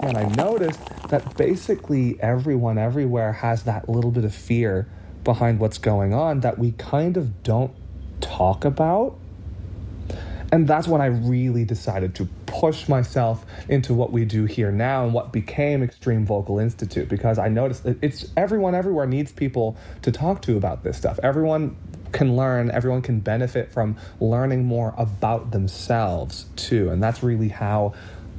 And I noticed that basically everyone everywhere has that little bit of fear behind what's going on that we kind of don't talk about. And that's when I really decided to push myself into what we do here now and what became Extreme Vocal Institute, because I noticed that everyone everywhere needs people to talk to about this stuff. Everyone can learn, everyone can benefit from learning more about themselves too. And that's really how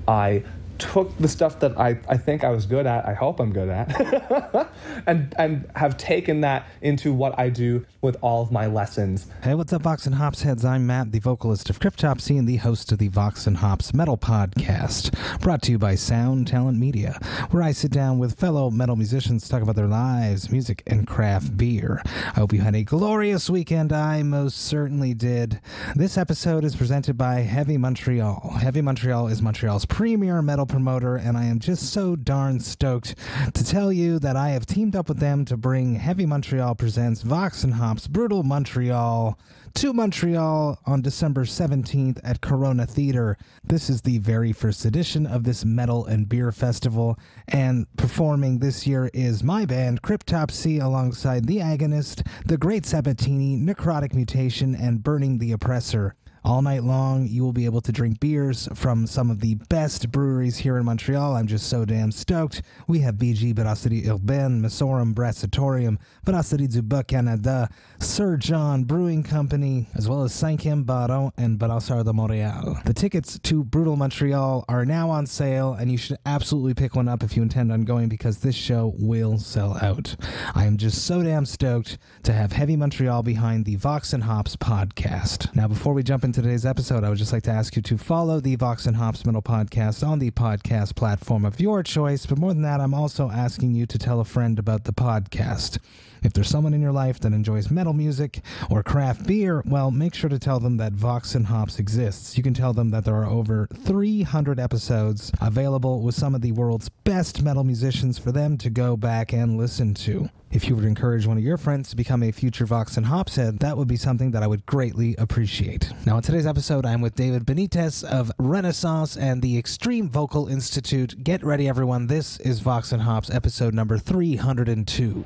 I took the stuff that I think I was good at, I hope I'm good at, and have taken that into what I do with all of my lessons. Hey, what's up, Vox and Hops heads? I'm Matt, the vocalist of Cryptopsy and the host of the Vox and Hops Metal Podcast, brought to you by Sound Talent Media, where I sit down with fellow metal musicians to talk about their lives, music, and craft beer. I hope you had a glorious weekend. I most certainly did. This episode is presented by Heavy Montreal. Heavy Montreal is Montreal's premier metal promoter, and I am just so darn stoked to tell you that I have teamed up with them to bring Heavy Montreal Presents Vox and Hops Brutal Montreal to Montreal on December 17th at Corona Theater. This is the very first edition of this metal and beer festival, and performing this year is my band Cryptopsy alongside The Agonist, The Great Sabatini, Necrotic Mutation, and Burning the Oppressor. All night long, you will be able to drink beers from some of the best breweries here in Montreal. I'm just so damn stoked. We have Brasserie Urbaine, Messorum Brassatorium, Brasserie du Bas Canada, Sir John Brewing Company, as well as 5e Baron and Brasseur de Montréal. The tickets to Brutal Montreal are now on sale, and you should absolutely pick one up if you intend on going, because this show will sell out. I am just so damn stoked to have Heavy Montreal behind the Vox and Hops podcast. Now, before we jump into today's episode, I would just like to ask you to follow the Vox and Hops Metal Podcast on the podcast platform of your choice. But more than that, I'm also asking you to tell a friend about the podcast. If there's someone in your life that enjoys metal music or craft beer, well, make sure to tell them that Vox and Hops exists. You can tell them that there are over 300 episodes available with some of the world's best metal musicians for them to go back and listen to. If you would encourage one of your friends to become a future Vox and Hops head, that would be something that I would greatly appreciate. Now, in today's episode, I'm with David Benites of Renesans and the Extreme Vocal Institute. Get ready, everyone. This is Vox and Hops, episode number 302.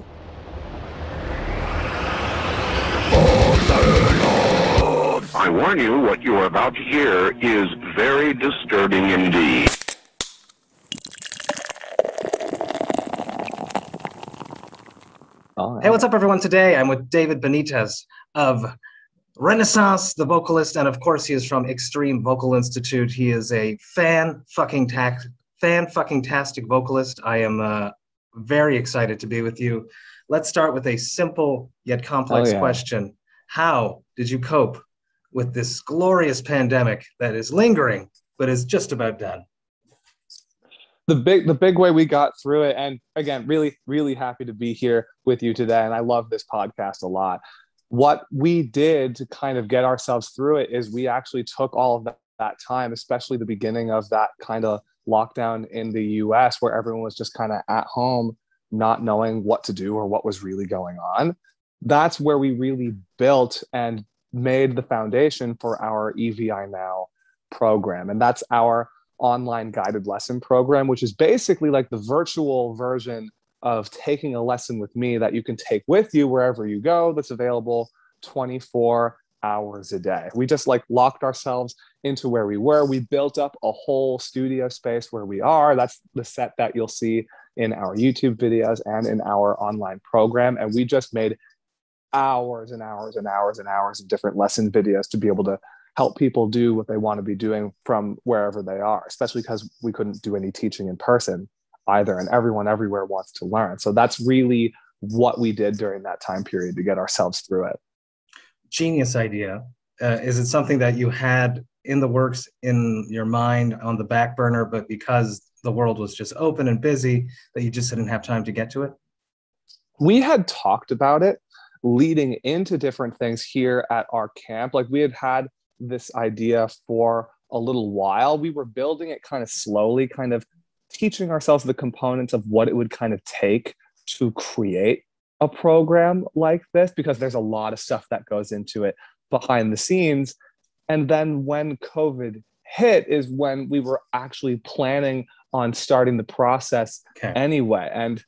I warn you, what you are about to hear is very disturbing indeed. Hey, what's up, everyone? Today, I'm with David Benites of Renesans, the vocalist, and of course, he is from Extreme Vocal Institute. He is a fan-fucking-tastic vocalist. I am very excited to be with you. Let's start with a simple yet complex question. How did you cope with this glorious pandemic that is lingering, but is just about done? The big way we got through it, and again, really, really happy to be here with you today, and I love this podcast a lot. What we did to kind of get ourselves through it is we actually took all of that time, especially the beginning of that kind of lockdown in the US, where everyone was just kind of at home, not knowing what to do or what was really going on. That's where we really built and made the foundation for our EVI Now program. And that's our online guided lesson program, which is basically like the virtual version of taking a lesson with me that you can take with you wherever you go, that's available 24 hours a day. We just like locked ourselves into where we were. We built up a whole studio space where we are. That's the set that you'll see in our YouTube videos and in our online program. And we just made hours and hours and hours and hours of different lesson videos to be able to help people do what they want to be doing from wherever they are, especially because we couldn't do any teaching in person either, and everyone everywhere wants to learn. So that's really what we did during that time period to get ourselves through it. Genius idea. Is it something that you had in the works, in your mind, on the back burner, but because the world was just open and busy, that you just didn't have time to get to it? We had talked about it leading into different things here at our camp. Like we had this idea for a little while. We were building it kind of slowly, kind of teaching ourselves the components of what it would kind of take to create a program like this, because there's a lot of stuff that goes into it behind the scenes. And then when COVID hit is when we were actually planning on starting the process anyway. And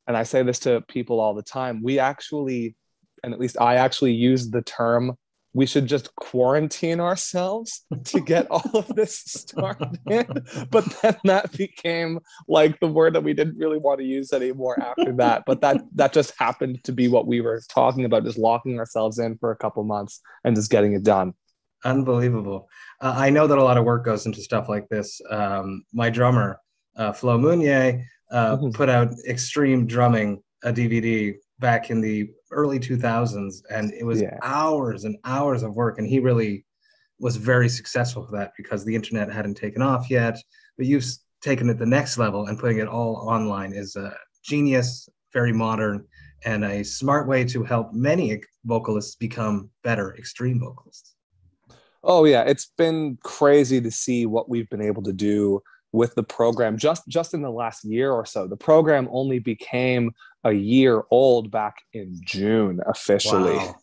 I say this to people all the time. We actually, and at least I actually use the term, we should just quarantine ourselves to get all of this started. But then that became like the word that we didn't really want to use anymore after that. But that just happened to be what we were talking about, just locking ourselves in for a couple months and just getting it done. Unbelievable. I know that a lot of work goes into stuff like this. My drummer, Flo Mounier, put out Extreme Drumming, a DVD back in the early 2000s, and it was hours and hours of work, and he really was very successful for that because the internet hadn't taken off yet. But you've taken it the next level, and putting it all online is a genius, very modern, and a smart way to help many vocalists become better extreme vocalists. Oh yeah, it's been crazy to see what we've been able to do with the program just in the last year or so. The program only became a year old back in June officially. Wow.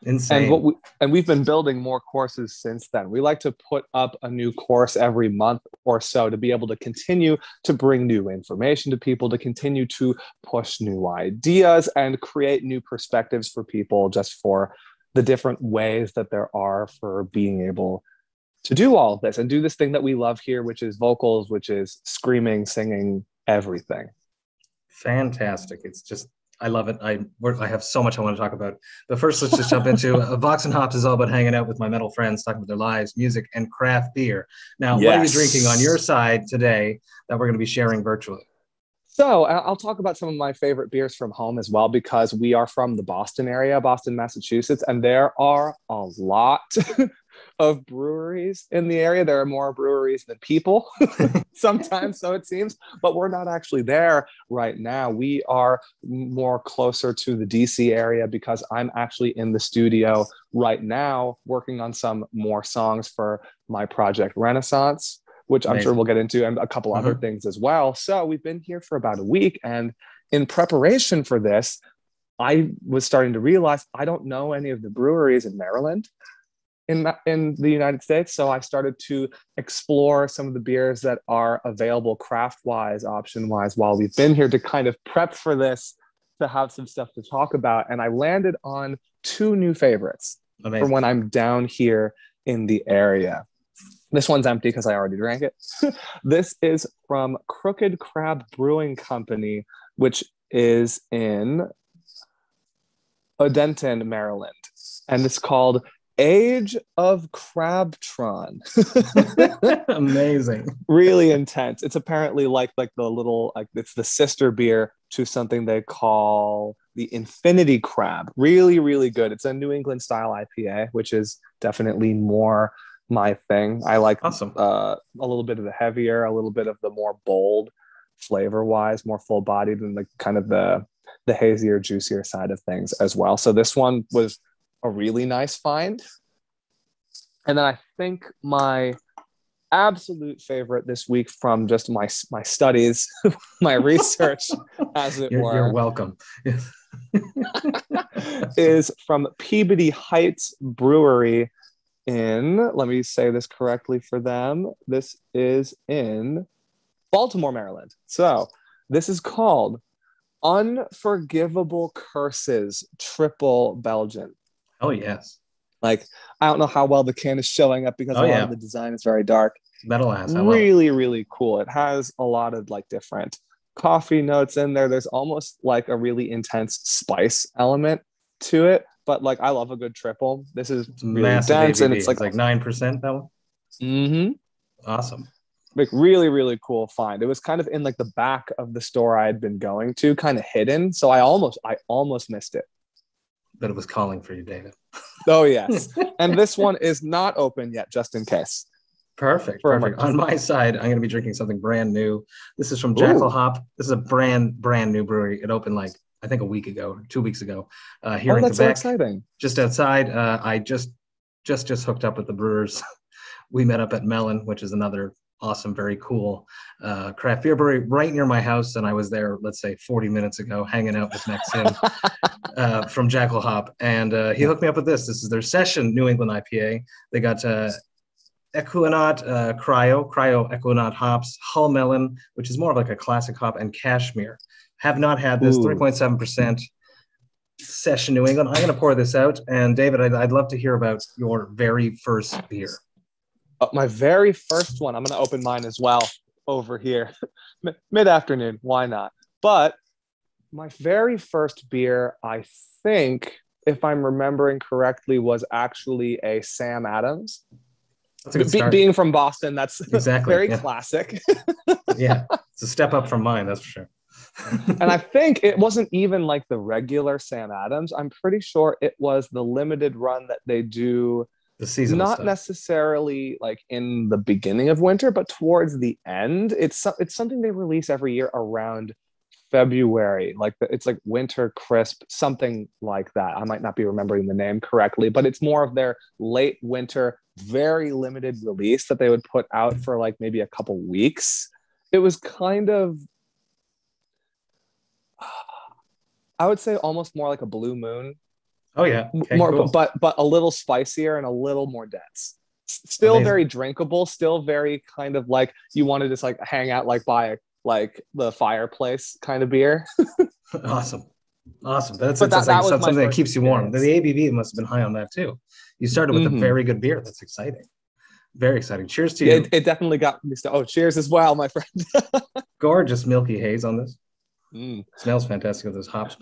Insane. And we've been building more courses since then. We like to put up a new course every month or so to be able to continue to bring new information to people, to continue to push new ideas and create new perspectives for people, just for the different ways that there are for being able to do all of this and do this thing that we love here, which is vocals, which is screaming, singing, everything. Fantastic. It's just, I love it. I have so much I want to talk about. But first, let's just jump into Vox and Hops is all about hanging out with my metal friends, talking about their lives, music, and craft beer. Now, what are you drinking on your side today that we're going to be sharing virtually? So I'll talk about some of my favorite beers from home as well, because we are from the Boston area, Boston, Massachusetts, and there are a lot of breweries in the area. There are more breweries than people sometimes, so it seems, but we're not actually there right now. We are more closer to the DC area because I'm actually in the studio right now working on some more songs for my project Renesans, which I'm sure we'll get into, and a couple other things as well. So we've been here for about a week, and in preparation for this, I was starting to realize I don't know any of the breweries in Maryland in the United States. So I started to explore some of the beers that are available craft-wise, option-wise, while we've been here to kind of prep for this, to have some stuff to talk about. And I landed on two new favorites for when I'm down here in the area. This one's empty because I already drank it. This is from Crooked Crab Brewing Company, which is in Odenton, Maryland. And it's called Age of Crabtron. Amazing. Really intense. It's apparently like the little, like it's the sister beer to something they call the Infinity Crab. Really, really good. It's a New England style IPA, which is definitely more my thing. I like a little bit of the heavier, a little bit of the more bold flavor wise, more full bodied, and the kind of the hazier, juicier side of things as well. So this one was a really nice find. And then I think my absolute favorite this week from just my studies, my research, as it were. You're welcome. Is from Peabody Heights Brewery in, let me say this correctly for them, this is in Baltimore, Maryland. So this is called Unforgivable Curses Triple Belgian. Oh, yes. Like, I don't know how well the can is showing up because a lot of the design is very dark. Metal ass. Really, really cool. It has a lot of like different coffee notes in there. There's almost like a really intense spice element to it. But like, I love a good triple. This is really dense, ABV. And it's like 9%. That one. Mm-hmm. Awesome. Like really, really cool find. It was kind of in like the back of the store I had been going to, kind of hidden. So I almost missed it. But it was calling for you, David. Oh yes. And this one is not open yet, just in case. Perfect. On my side, I'm going to be drinking something brand new. This is from Jackalhop. This is a brand new brewery. It opened like, I think a week ago, 2 weeks ago, here in Quebec. So exciting. Just outside. I just hooked up with the brewers. We met up at Mellon, which is another awesome, very cool craft beer brewery right near my house. And I was there, let's say 40 minutes ago, hanging out with Maxim from Jackalhop. And he hooked me up with this. This is their Session New England IPA. They got Ekuanot, Cryo Ekuanot hops, Hull Mellon, which is more of like a classic hop, and Cashmere. Have not had this. 3.7% Session New England. I'm going to pour this out. And David, I'd love to hear about your very first beer. My very first one. I'm going to open mine as well over here. Mid-afternoon. Why not? But my very first beer, I think, if I'm remembering correctly, was actually a Sam Adams. That's a good start. Being from Boston, that's exactly very classic. Yeah, it's a step up from mine, that's for sure. And I think it wasn't even like the regular Sam Adams. I'm pretty sure it was the limited run that they do, the season, not necessarily like in the beginning of winter, but towards the end. It's something they release every year around February, like it's like Winter Crisp, something like that. I might not be remembering the name correctly, but it's more of their late winter, very limited release that they would put out for like maybe a couple weeks. It was kind of, I would say almost more like a Blue Moon. Oh yeah, okay, more, cool. but a little spicier and a little more dense. Still amazing. Very drinkable. Still very kind of like you want to just like hang out like by like the fireplace kind of beer. Awesome. That's something that keeps you warm. The ABV must have been high on that too. You started with a very good beer. That's exciting. Very exciting. Cheers to you. It definitely got me. Oh, cheers as well, my friend. Gorgeous milky haze on this. Smells fantastic with those hops.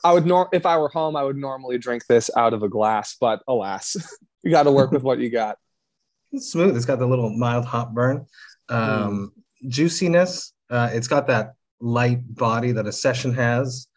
If I were home, I would normally drink this out of a glass, but alas, you got to work with what you got. It's smooth. It's got the little mild hop burn. Juiciness. It's got that light body that a Session has,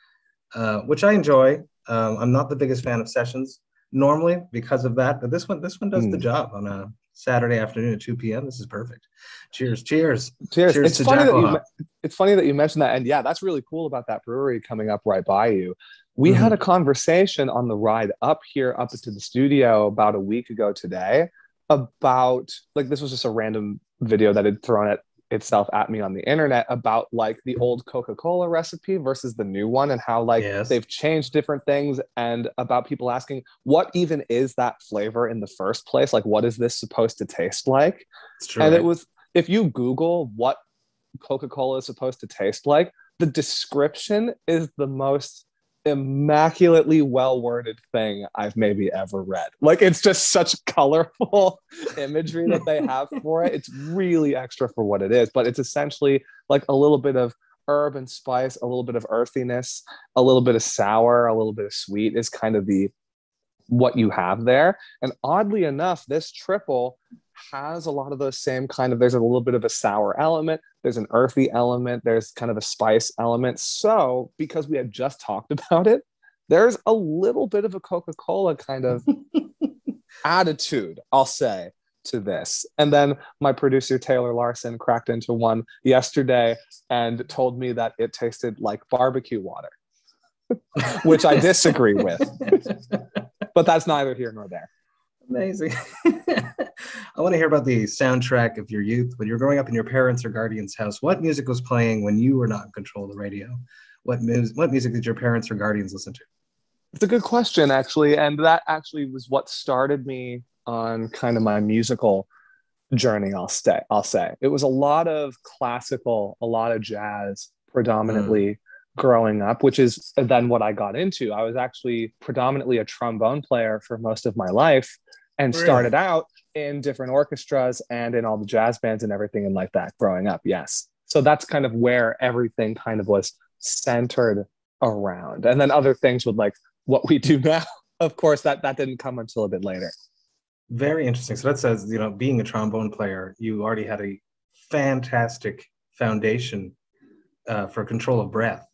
which I enjoy. I'm not the biggest fan of Sessions normally because of that, but this one does the job on a Saturday afternoon at 2 p.m. This is perfect. Cheers to Jackalhop. It's funny that you mentioned that, and yeah, that's really cool about that brewery coming up right by you. We had a conversation on the ride up into the studio about a week ago today about, like, this was just a random video that had thrown itself at me on the internet about like the old Coca-Cola recipe versus the new one, and how like they've changed different things, and about people asking what even is that flavor in the first place, like what is this supposed to taste like. It's true, and it was, if you Google what Coca-Cola is supposed to taste like, the description is the most immaculately well-worded thing I've maybe ever read. Like, it's just such colorful imagery that they have for it. It's really extra for what it is, but it's essentially like a little bit of herb and spice, a little bit of earthiness, a little bit of sour, a little bit of sweet is kind of what you have there. And oddly enough, this triple has a lot of those same kind of, there's a little bit of a sour element, there's an earthy element, there's kind of a spice element. So because we had just talked about it, there's a little bit of a Coca-Cola kind of attitude, I'll say, to this. And then my producer Taylor Larson cracked into one yesterday and told me that it tasted like barbecue water, which I disagree with, but that's neither here nor there. Amazing. I want to hear about the soundtrack of your youth. When you were growing up in your parents' or guardians' house, what music was playing when you were not in control of the radio? What music did your parents or guardians listen to? It's a good question, actually. And that actually was what started me on kind of my musical journey, I'll say. It was a lot of classical, a lot of jazz, predominantly growing up, which is then what I got into. I was actually predominantly a trombone player for most of my life, and started out in different orchestras and in all the jazz bands and everything and like that growing up. Yes. So that's kind of where everything kind of was centered around. And then other things with like what we do now, of course, that didn't come until a bit later. Very interesting. So that says, being a trombone player, you already had a fantastic foundation for control of breath.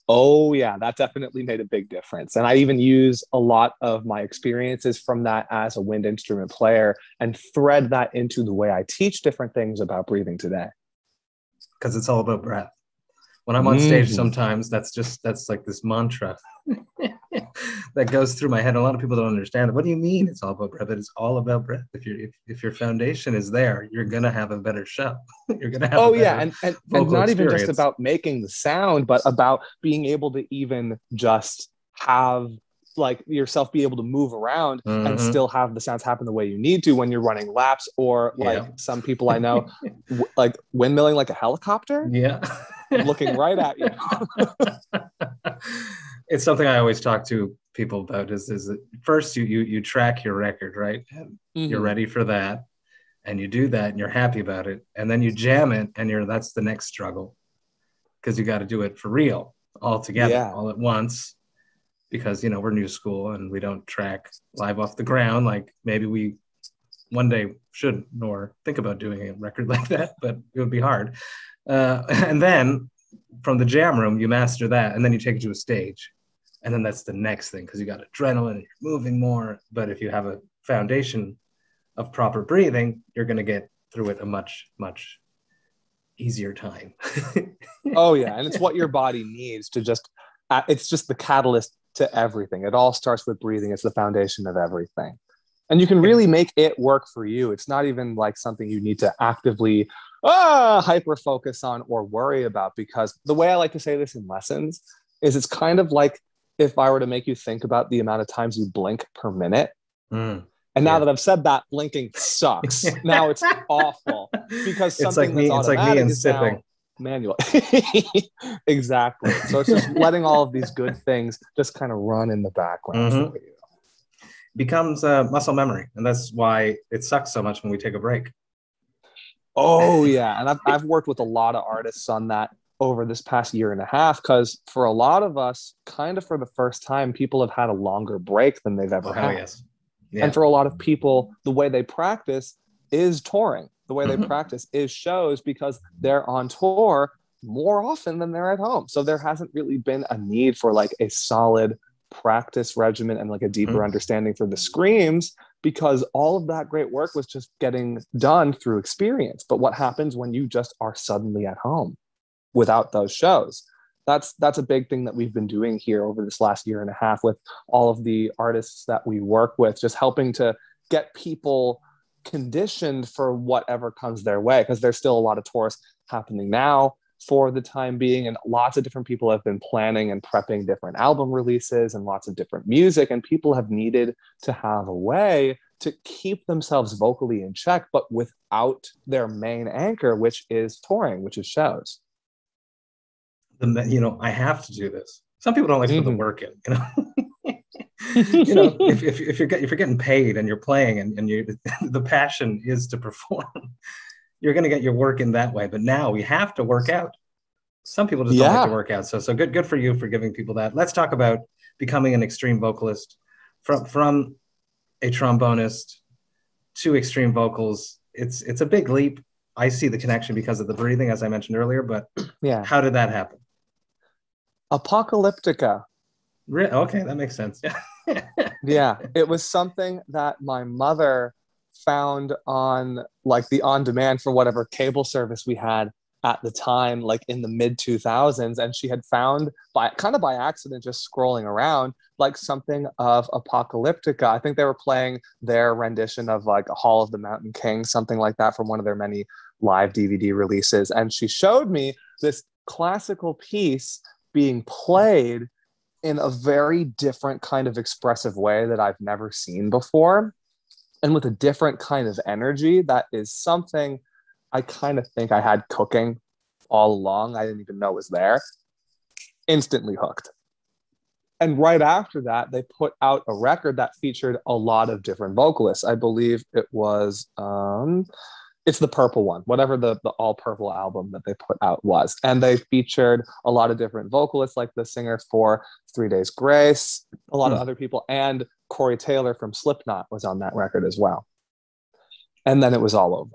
Oh yeah, that definitely made a big difference. And I even use a lot of my experiences from that as a wind instrument player and thread that into the way I teach different things about breathing today. Because it's all about breath. When I'm on stage, sometimes that's like this mantra that goes through my head. A lot of people don't understand it. What do you mean it's all about breath? It's all about breath. If your foundation is there, you're gonna have a better show. You're gonna have and not even just about making the sound, but about being able to even just have like yourself be able to move around and Mhm. still have the sounds happen the way you need to when you're running laps, or like some people I know like windmilling like a helicopter, Yeah. looking right at you. It's something I always talk to people about is that first you track your record, right? And you're ready for that, and you do that and you're happy about it, and then you jam it and that's the next struggle, because you got to do it for real all together, all at once, because we're new school and we don't track live off the ground like maybe we one day should, nor think about doing a record like that, but it would be hard. And then from the jam room, you master that, and then you take it to a stage. And then that's the next thing, because you got adrenaline, you're moving more. But if you have a foundation of proper breathing, you're going to get through it a much, much easier time. Oh, yeah. And it's what your body needs to just, it's just the catalyst to everything. It all starts with breathing. It's the foundation of everything. And you can really make it work for you. It's not even like something you need to actively hyper focus on or worry about, because the way I like to say this in lessons is it's kind of like if I were to make you think about the amount of times you blink per minute. And now that I've said that, blinking sucks. Now it's awful, because something that's automatic like me and is sipping. now manual. Exactly. So it's just letting all of these good things just kind of run in the background for you. Becomes muscle memory, and that's why it sucks so much when we take a break. Oh yeah, and I've worked with a lot of artists on that over this past year and a half, because for a lot of us, kind of for the first time, people have had a longer break than they've ever had. Yes. Yeah. And for a lot of people, the way they practice is touring. The way they practice is shows, because they're on tour more often than they're at home. So there hasn't really been a need for like a solid practice regimen and like a deeper understanding for the screams, because all of that great work was just getting done through experience. But what happens when you just are suddenly at home without those shows? That's a big thing that we've been doing here over this last year and a half with all of the artists that we work with, just helping to get people conditioned for whatever comes their way, because there's still a lot of tours happening now for the time being, and lots of different people have been planning and prepping different album releases and lots of different music, and people have needed to have a way to keep themselves vocally in check, but without their main anchor, which is touring, which is shows. I have to do this. Some people don't like to put the work in, if you're getting paid and you're playing and you the passion is to perform, you're going to get your work in that way. But now we have to work out. Some people just don't like to work out. So good for you for giving people that. Let's talk about becoming an extreme vocalist from a trombonist to extreme vocals. It's a big leap. I see the connection because of the breathing, as I mentioned earlier, but how did that happen? Apocalyptica. Okay, that makes sense. Yeah, it was something that my mother found on like the on-demand for whatever cable service we had at the time, like in the mid 2000s, and she had found by accident, just scrolling around, like something of Apocalyptica. I think they were playing their rendition of like a Hall of the Mountain King, something like that, from one of their many live DVD releases, and she showed me this classical piece being played in a very different kind of expressive way that I've never seen before, and with a different kind of energy that is something I kind of think I had cooking all along. I didn't even know it was there. Instantly hooked. And right after that, they put out a record that featured a lot of different vocalists. I believe it was it's the purple one, whatever the all purple album that they put out was. And they featured a lot of different vocalists, like the singer for 3 Days Grace, a lot of other people, and Corey Taylor from Slipknot was on that record as well. And then it was all over.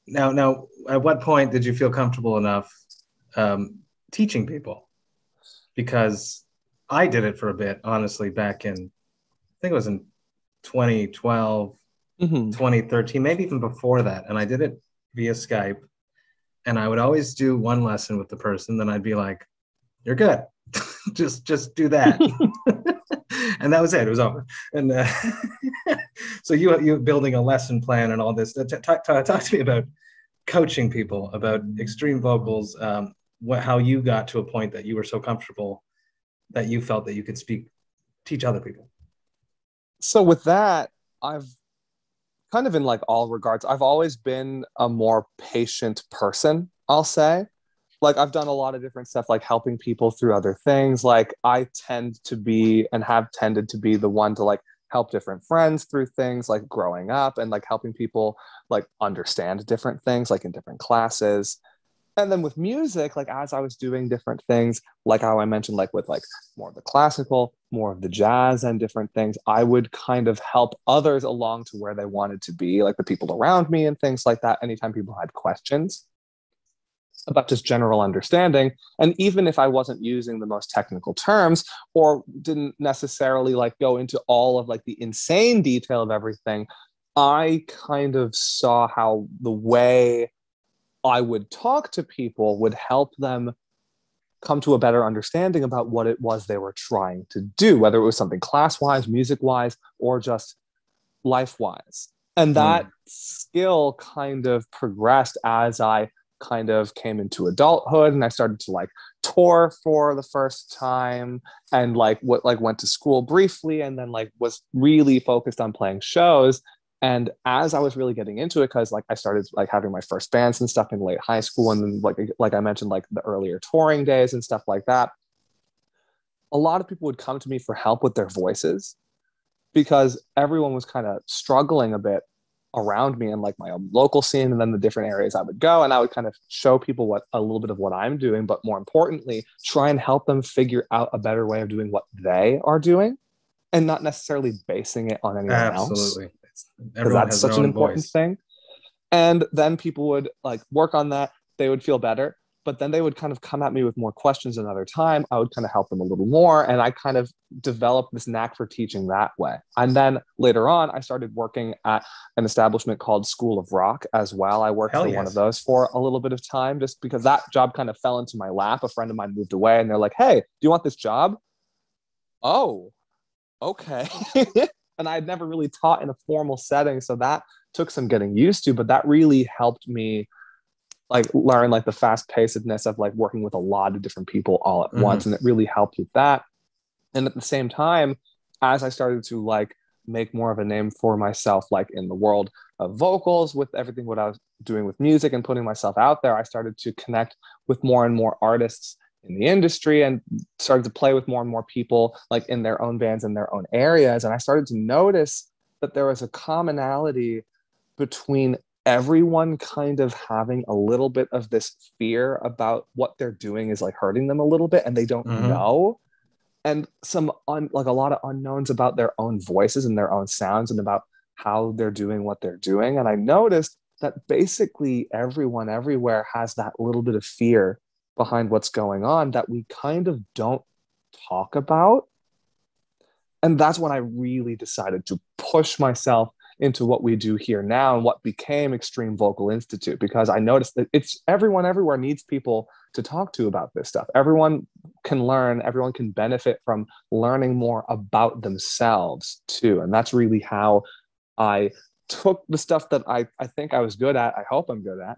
Now, at what point did you feel comfortable enough teaching people? Because I did it for a bit, honestly, back in, I think it was in 2012, 2013, maybe even before that. And I did it via Skype. And I would always do one lesson with the person. Then I'd be like, you're good. just do that. And that was it. It was over. And so you building a lesson plan and all this. Talk to me about coaching people, about extreme vocals, how you got to a point that you were so comfortable that you felt that you could teach other people? So with that, I've kind of in like all regards, I've always been a more patient person, I'll say. Like I've done a lot of different stuff, like helping people through other things. Like I tend to be and have tended to be the one to like help different friends through things like growing up and like helping people like understand different things like in different classes. And then with music, like as I was doing different things, like how I mentioned, like with like more of the classical, more of the jazz and different things, I would kind of help others along to where they wanted to be, like the people around me and things like that. Anytime people had questions about just general understanding. And even if I wasn't using the most technical terms or didn't necessarily like go into all of like the insane detail of everything, I kind of saw how the way I would talk to people would help them come to a better understanding about what it was they were trying to do, whether it was something class-wise, music-wise, or just life-wise. And that skill kind of progressed as I kind of came into adulthood and I started to like tour for the first time and went to school briefly and then like was really focused on playing shows. And as I was really getting into it, because like I started like having my first bands and stuff in late high school, and then like I mentioned, like the earlier touring days and stuff like that, a lot of people would come to me for help with their voices because everyone was kind of struggling a bit around me in like my own local scene and then the different areas I would go. And I would kind of show people a little bit of what I'm doing, but more importantly, try and help them figure out a better way of doing what they are doing and not necessarily basing it on anyone else. Absolutely. Because that's such an important thing. And then people would like work on that. They would feel better, but then they would kind of come at me with more questions another time. I would kind of help them a little more. And I kind of developed this knack for teaching that way. And then later on, I started working at an establishment called School of Rock as well. I worked for one of those for a little bit of time just because that job kind of fell into my lap. A friend of mine moved away and they're like, hey, do you want this job? Oh, okay. And I had never really taught in a formal setting. So that took some getting used to, but that really helped me like learn like the fast pacedness of like working with a lot of different people all at once. And it really helped with that. And at the same time, as I started to like make more of a name for myself, like in the world of vocals with everything, what I was doing with music and putting myself out there, I started to connect with more and more artists in the industry and started to play with more and more people like in their own bands in their own areas. And I started to notice that there was a commonality between everyone kind of having a little bit of this fear about what they're doing is like hurting them a little bit and they don't know. And like a lot of unknowns about their own voices and their own sounds and about how they're doing what they're doing. And I noticed that basically everyone everywhere has that little bit of fear behind what's going on that we kind of don't talk about. And that's when I really decided to push myself into what we do here now and what became Extreme Vocal Institute, because I noticed that everyone everywhere needs people to talk to about this stuff. Everyone can learn, everyone can benefit from learning more about themselves too. And that's really how I took the stuff that I think I was good at, I hope I'm good at,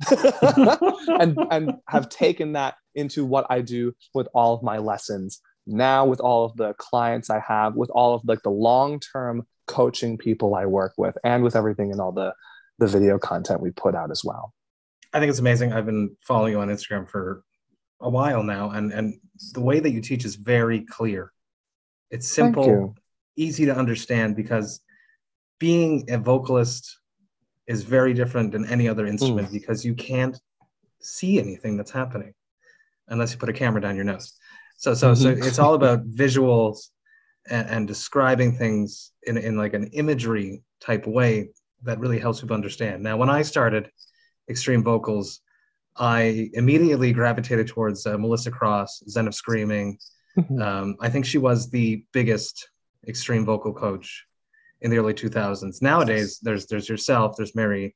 and have taken that into what I do with all of my lessons now, with all of the clients I have, with all of like the long-term coaching people I work with, and with everything and all the video content we put out as well. I think it's amazing. I've been following you on Instagram for a while now, and the way that you teach is very clear. It's simple, easy to understand, because being a vocalist is very different than any other instrument because you can't see anything that's happening unless you put a camera down your nose. So it's all about visuals and describing things in like an imagery type way that really helps people understand. Now, when I started Extreme Vocals, I immediately gravitated towards Melissa Cross, Zen of Screaming. I think she was the biggest extreme vocal coach in the early 2000s. Nowadays, there's yourself, there's Mary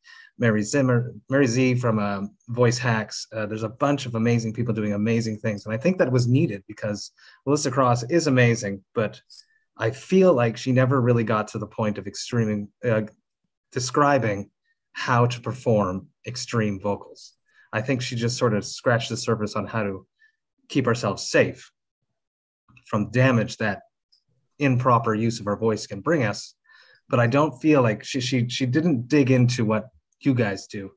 Z from Voice Hacks. There's a bunch of amazing people doing amazing things. And I think that was needed because Melissa Cross is amazing, but I feel like she never really got to the point of describing how to perform extreme vocals. I think she just sort of scratched the surface on how to keep ourselves safe. from damage that improper use of our voice can bring us. But I don't feel like she didn't dig into what you guys do,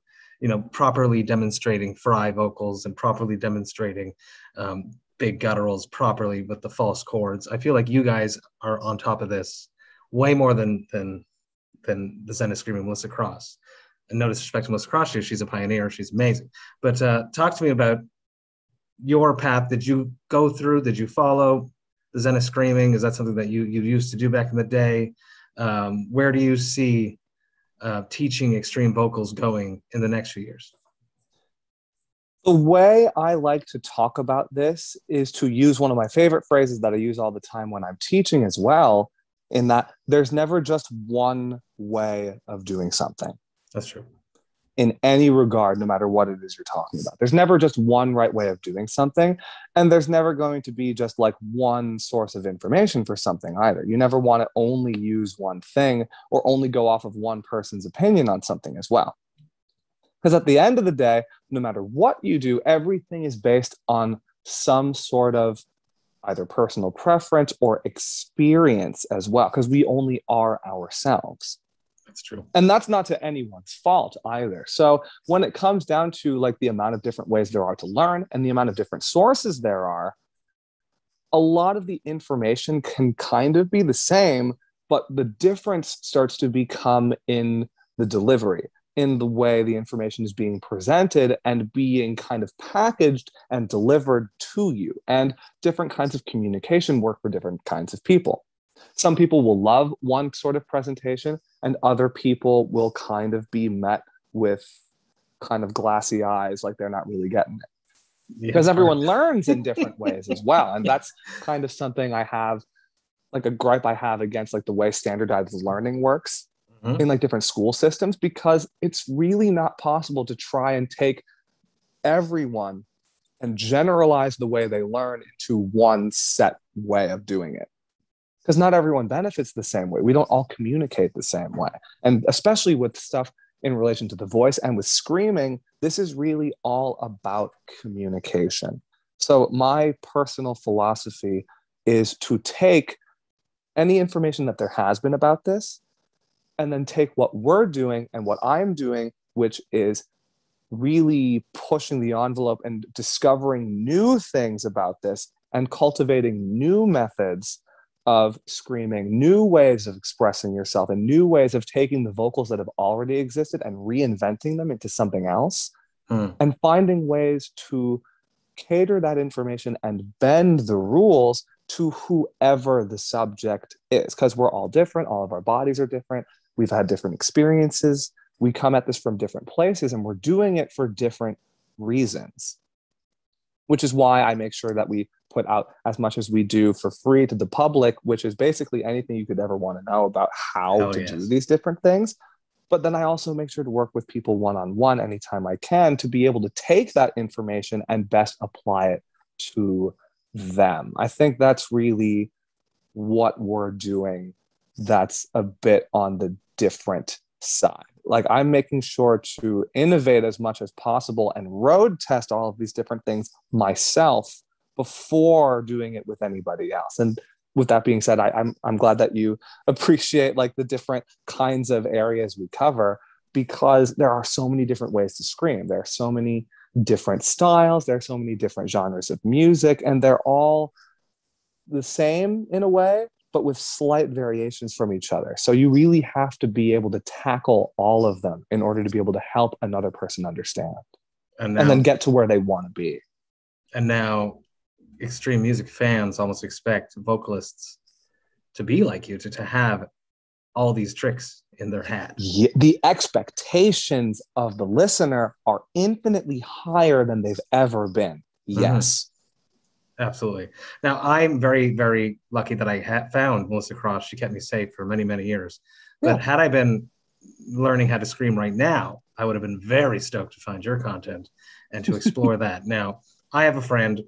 properly demonstrating fry vocals and properly demonstrating big gutturals properly with the false chords. I feel like you guys are on top of this way more than the Zen is Screaming Melissa Cross. And no disrespect to Melissa Cross, she's a pioneer, she's amazing. But talk to me about your path. Did you go through, did you follow the Zen is Screaming? Is that something that you used to do back in the day? Where do you see teaching extreme vocals going in the next few years? The way I like to talk about this is to use one of my favorite phrases that I use all the time when I'm teaching as well, in that there's never just one way of doing something. That's true. In any regard, no matter what it is you're talking about. There's never just one right way of doing something. And there's never going to be just like one source of information for something either. You never want to only use one thing or only go off of one person's opinion on something as well. Because at the end of the day, no matter what you do, everything is based on some sort of either personal preference or experience as well, because we only are ourselves. That's true. And that's not to anyone's fault either. So when it comes down to like the amount of different ways there are to learn and the amount of different sources there are, a lot of the information can kind of be the same, but the difference starts to become in the delivery, in the way the information is being presented and being kind of packaged and delivered to you. And different kinds of communication work for different kinds of people. Some people will love one sort of presentation, and other people will kind of be met with kind of glassy eyes, like they're not really getting it. Because everyone learns in different ways as well. And that's kind of something I have, like a gripe I have against like the way standardized learning works in like different school systems, because it's really not possible to try and take everyone and generalize the way they learn into one set way of doing it. Because not everyone benefits the same way. We don't all communicate the same way. And especially with stuff in relation to the voice and with screaming, this is really all about communication. So my personal philosophy is to take any information that there has been about this and then take what we're doing and what I'm doing, which is really pushing the envelope and discovering new things about this and cultivating new methods of screaming, new ways of expressing yourself, and new ways of taking the vocals that have already existed and reinventing them into something else, and finding ways to cater that information and bend the rules to whoever the subject is. Because we're all different, all of our bodies are different, we've had different experiences, we come at this from different places, and we're doing it for different reasons. Which is why I make sure that we put out as much as we do for free to the public, which is basically anything you could ever want to know about how to do these different things. But then I also make sure to work with people one-on-one anytime I can to be able to take that information and best apply it to them. I think that's really what we're doing that's a bit on the different side. Like, I'm making sure to innovate as much as possible and road test all of these different things myself before doing it with anybody else. And with that being said, I'm glad that you appreciate like the different kinds of areas we cover, because there are so many different ways to scream. There are so many different styles. There are so many different genres of music, and they're all the same in a way, but with slight variations from each other. So you really have to be able to tackle all of them in order to be able to help another person understand and then get to where they want to be. And now extreme music fans almost expect vocalists to be like you, to have all these tricks in their hat. Yeah, the expectations of the listener are infinitely higher than they've ever been. Yes. Absolutely. Now, I'm very, very lucky that I found Melissa Cross. She kept me safe for many, many years. But had I been learning how to scream right now, I would have been very stoked to find your content and to explore that. Now, I have a friend.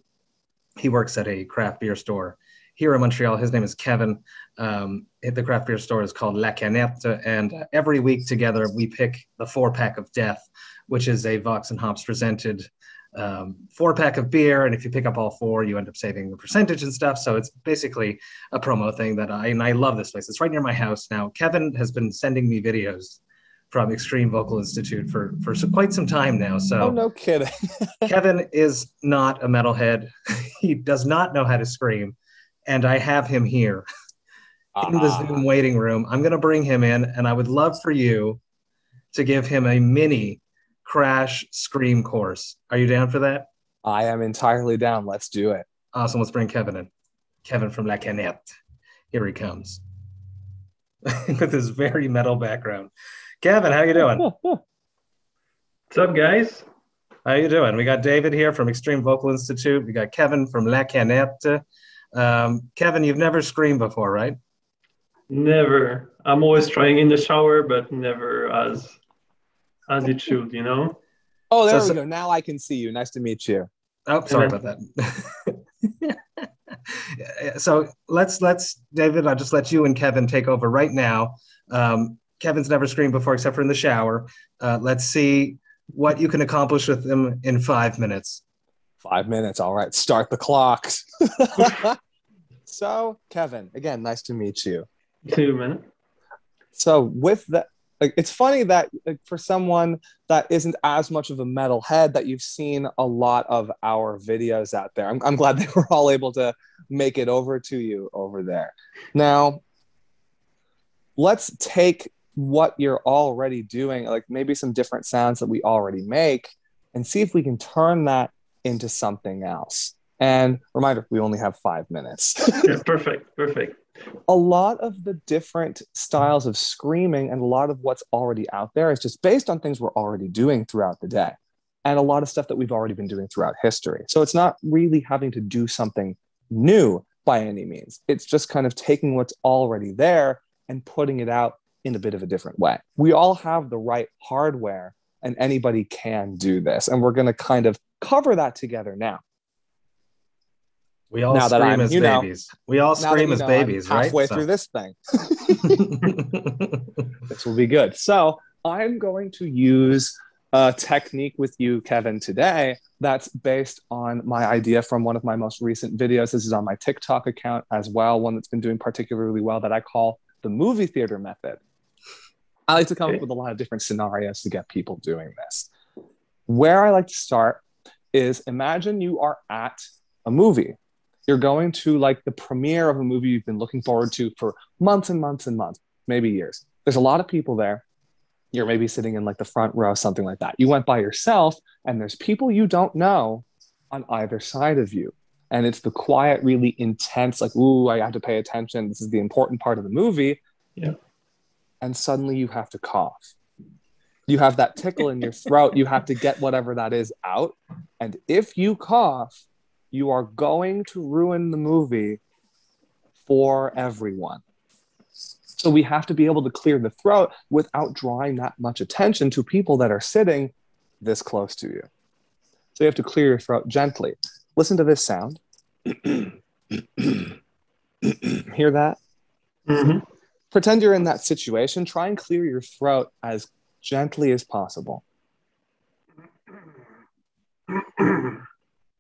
He works at a craft beer store here in Montreal. His name is Kevin. The craft beer store is called La Canette. And every week together, we pick the 4-pack of death, which is a Vox and Hops presented 4-pack of beer, and if you pick up all 4, you end up saving the percentage and stuff. So it's basically a promo thing that I love this place. It's right near my house now. Kevin has been sending me videos from Extreme Vocal Institute for quite some time now. So Oh, no kidding. Kevin is not a metalhead. He does not know how to scream, and I have him here in the Zoom waiting room. I'm going to bring him in, and I would love for you to give him a mini crash scream course. Are you down for that? I am entirely down. Let's do it. Awesome. Let's bring Kevin in. Kevin from La Canette. Here he comes. With his very metal background. Kevin, how you doing? What's up, guys? How you doing? We got David here from Extreme Vocal Institute. We got Kevin from La Canette. Kevin, you've never screamed before, right? Never. I'm always trying in the shower, but never as it should, you know? Oh, there we go. Now I can see you. Nice to meet you. Oh, sorry about that. So let's David, I'll just let you and Kevin take over right now. Kevin's never screamed before except for in the shower. Let's see what you can accomplish with him in 5 minutes. 5 minutes. All right. Start the clocks. So, Kevin, again, nice to meet you. 2 minutes. So with that, like, it's funny that for someone that isn't as much of a metalhead, that you've seen a lot of our videos out there. I'm glad they were all able to make it over to you over there. Now, let's take what you're already doing, like maybe some different sounds that we already make, and see if we can turn that into something else. And reminder, we only have 5 minutes. Yeah, perfect. A lot of the different styles of screaming and a lot of what's already out there is just based on things we're already doing throughout the day, and a lot of stuff that we've already been doing throughout history. So it's not really having to do something new by any means. It's just kind of taking what's already there and putting it out in a bit of a different way. We all have the right hardware, and anybody can do this. And we're going to kind of cover that together now. We all scream as babies. We all scream as babies, right? Halfway through this thing. This will be good. So I'm going to use a technique with you, Kevin, today that's based on my idea from one of my most recent videos. This is on my TikTok account as well, one that's been doing particularly well, that I call the movie theater method. I like to come up with a lot of different scenarios to get people doing this. Where I like to start is, imagine you are at a movie. You're going to like the premiere of a movie you've been looking forward to for months and months and months, maybe years. There's a lot of people there. You're maybe sitting in like the front row, something like that. You went by yourself, and there's people you don't know on either side of you. And it's the quiet, really intense, like, ooh, I have to pay attention. This is the important part of the movie. Yeah. And suddenly you have to cough. You have that tickle in your throat. You have to get whatever that is out. And if you cough, you are going to ruin the movie for everyone. So we have to be able to clear the throat without drawing that much attention to people that are sitting this close to you. So you have to clear your throat gently. Listen to this sound. Hear that? Mm-hmm. Pretend you're in that situation. Try and clear your throat as gently as possible.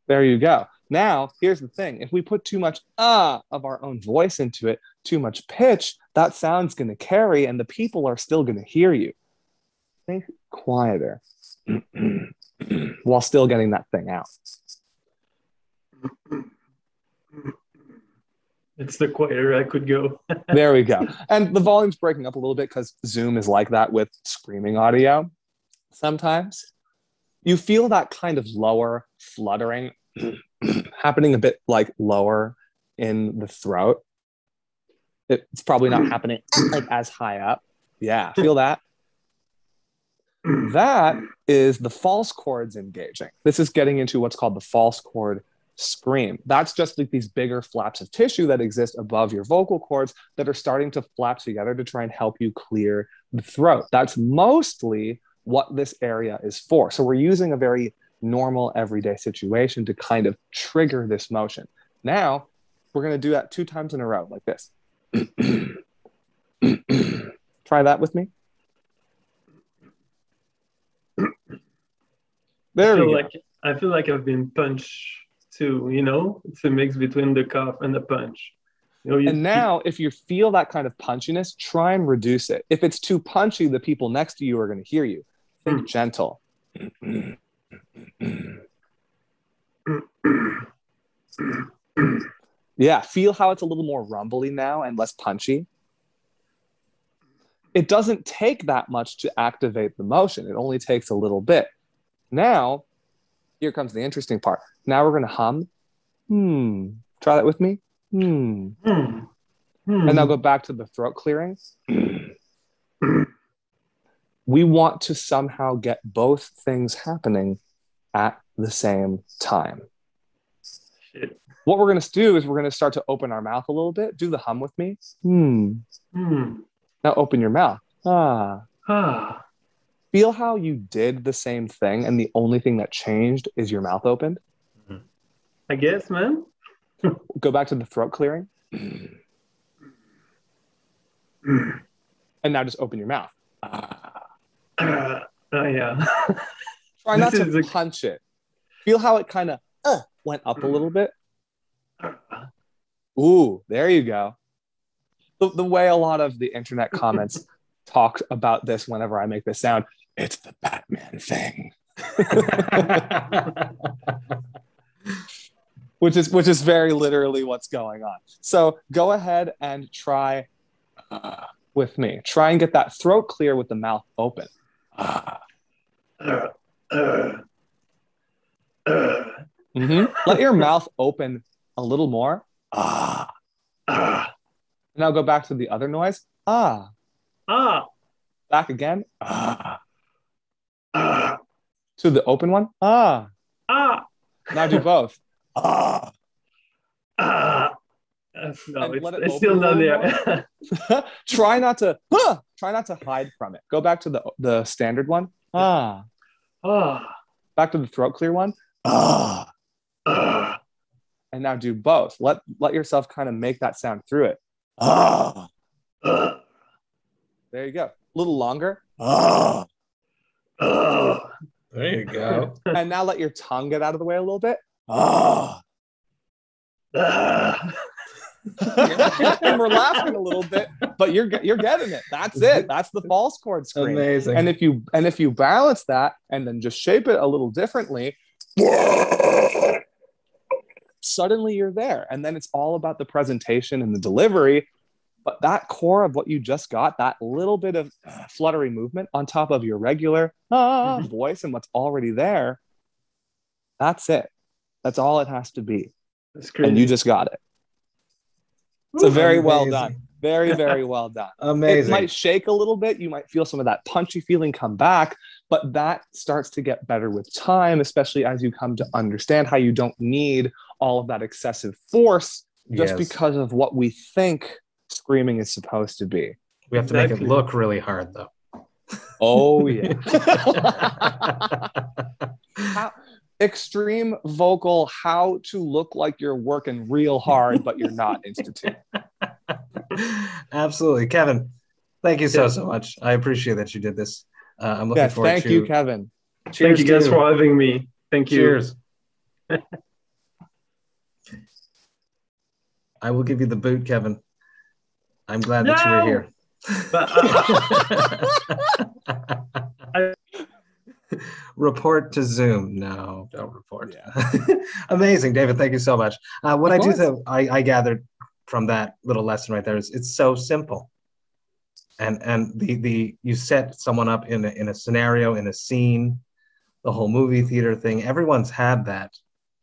There you go. Now, here's the thing. If we put too much of our own voice into it, too much pitch, that sound's going to carry, and the people are still going to hear you. Think quieter while still getting that thing out. It's the quieter I could go. There we go. And the volume's breaking up a little bit because Zoom is like that with screaming audio sometimes. You feel that kind of lower fluttering happening a bit like lower in the throat. It's probably not happening like as high up. Yeah, feel that? That is the false chords engaging. This is getting into what's called the false chord scream. That's just like these bigger flaps of tissue that exist above your vocal cords that are starting to flap together to try and help you clear the throat. That's mostly what this area is for. So we're using a very normal everyday situation to kind of trigger this motion. Now, we're going to do that 2 times in a row like this. Try that with me. There we go. I feel like I've been punched too, you know? It's a mix between the cough and the punch. You know, And now, if you feel that kind of punchiness, try and reduce it. If it's too punchy, the people next to you are going to hear you. Think gentle. Yeah, feel how it's a little more rumbly now and less punchy. It doesn't take that much to activate the motion. It only takes a little bit. Now, here comes the interesting part. Now we're going to hum. Try that with me. And now go back to the throat clearing. We want to somehow get both things happening at the same time. Shit. What we're going to do is we're going to start to open our mouth a little bit. Do the hum with me. Now open your mouth. Feel how you did the same thing and the only thing that changed is your mouth opened? I guess, man. Go back to the throat clearing. And now just open your mouth. Yeah. Try not to punch it. Feel how it kind of went up a little bit. Ooh, there you go. The way a lot of the internet comments talk about this whenever I make this sound, it's the Batman thing. which is very literally what's going on. So go ahead and try with me. Try and get that throat clear with the mouth open. Let your mouth open a little more. Now go back to the other noise. Back again. To the open one. Now do both. No, it's still not there. Try not to hide from it. Go back to the standard one. Back to the throat clear one. And now do both. Let yourself kind of make that sound through it. There you go. A little longer. There you go. And now let your tongue get out of the way a little bit. And we're laughing a little bit, but you're getting it. That's it. That's the false chord scream. Amazing. And if you balance that and then just shape it a little differently, suddenly you're there. And then it's all about the presentation and the delivery. But that core of what you just got, that little bit of fluttery movement on top of your regular voice and what's already there, that's it. That's all it has to be. And you just got it. So very well done. Very, very well done. Amazing. It might shake a little bit. You might feel some of that punchy feeling come back, but that starts to get better with time, especially as you come to understand how you don't need all of that excessive force just because of what we think screaming is supposed to be. We have to make it look really hard, though. Oh, yeah. Extreme vocal, how to look like you're working real hard, but you're not Institute. Absolutely. Kevin, thank you so much. I appreciate that you did this. I'm looking forward to... Thank you, Kevin. Cheers. Thank you guys for having me. Thank you. Cheers. I will give you the boot, Kevin. I'm glad that you were here. Report to Zoom. No, don't report. Yeah. Amazing, David. Thank you so much. What I gathered from that little lesson right there is it's so simple. And the you set someone up in a scenario, in a scene, the whole movie theater thing. Everyone's had that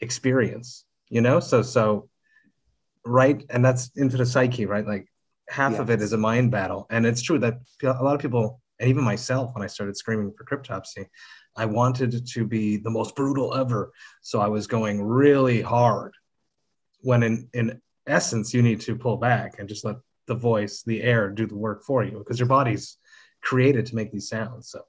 experience, you know. So right, and that's into the psyche, right? Like half of it is a mind battle, and it's true that a lot of people, and even myself, when I started screaming for Cryptopsy, I wanted to be the most brutal ever. So I was going really hard when in essence, you need to pull back and just let the voice, the air do the work for you because your body's created to make these sounds. So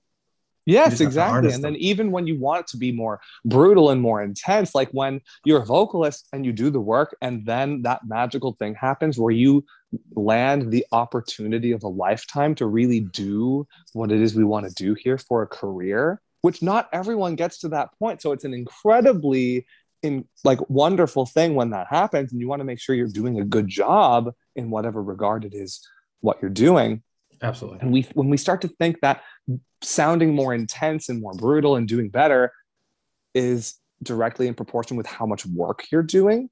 yes, exactly. And then even when you want it to be more brutal and more intense, like when you're a vocalist and you do the work and then that magical thing happens where you land the opportunity of a lifetime to really do what it is we want to do here for a career, which not everyone gets to that point. So it's an incredibly wonderful thing when that happens, and you want to make sure you're doing a good job in whatever regard it is what you're doing. Absolutely. And when we start to think that sounding more intense and more brutal and doing better is directly in proportion with how much work you're doing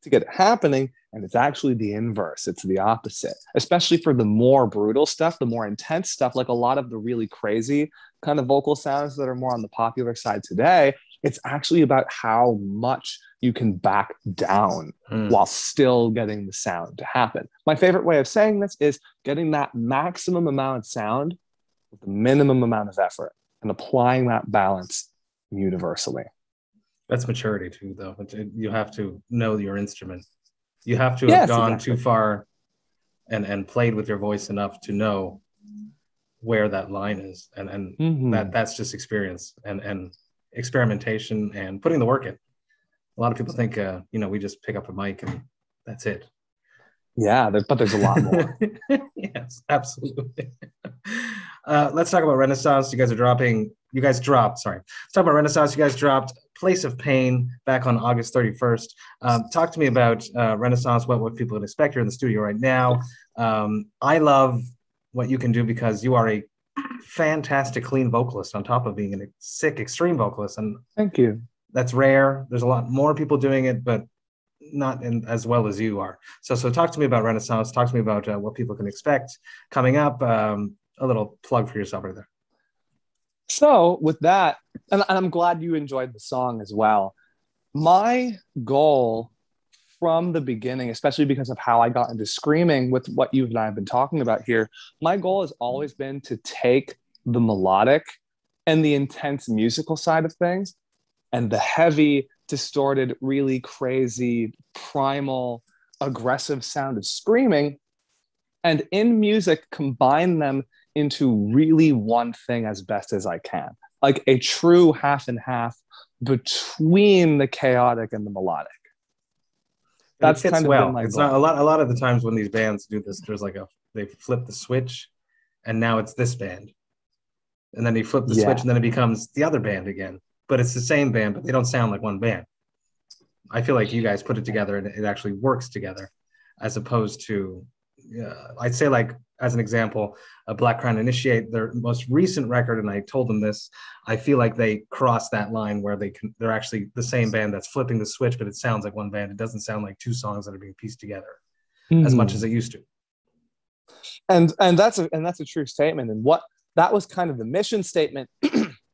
to get it happening, and it's actually the inverse. It's the opposite, especially for the more brutal stuff, the more intense stuff, like a lot of the really crazy kind of vocal sounds that are more on the popular side today. It's actually about how much you can back down while still getting the sound to happen. My favorite way of saying this is getting that maximum amount of sound with the minimum amount of effort and applying that balance universally. That's maturity too, though. You have to know your instrument. You have to have gone too far and played with your voice enough to know where that line is. And that's just experience and experimentation and putting the work in. A lot of people think, we just pick up a mic and that's it. Yeah, but there's a lot more. Yes, absolutely. Let's talk about Renesans. Let's talk about Renesans. You guys dropped Place of Pain back on August 31st. Talk to me about Renesans, what people can expect. You're in the studio right now. I love what you can do because you are a fantastic, clean vocalist on top of being a sick, extreme vocalist. And thank you. That's rare. There's a lot more people doing it, but not as well as you are. So talk to me about Renesans. Talk to me about what people can expect coming up. A little plug for yourself right there. So with that, and I'm glad you enjoyed the song as well. My goal from the beginning, especially because of how I got into screaming with what you and I have been talking about here, my goal has always been to take the melodic and the intense musical side of things and the heavy, distorted, really crazy, primal, aggressive sound of screaming, and in music combine them into really one thing as best as I can, like a true half and half between the chaotic and the melodic. That's kind of been my goal. A lot of the times when these bands do this, there's they flip the switch, and now it's this band, and then they flip the switch, and then it becomes the other band again. But it's the same band, but they don't sound like one band. I feel like you guys put it together, and it actually works together, as opposed to, I'd say, like, as an example, Black Crown Initiate, their most recent record, and I told them this, I feel like they crossed that line where they're actually the same band that's flipping the switch, but it sounds like one band. It doesn't sound like two songs that are being pieced together as much as it used to. And that's a true statement. And that was kind of the mission statement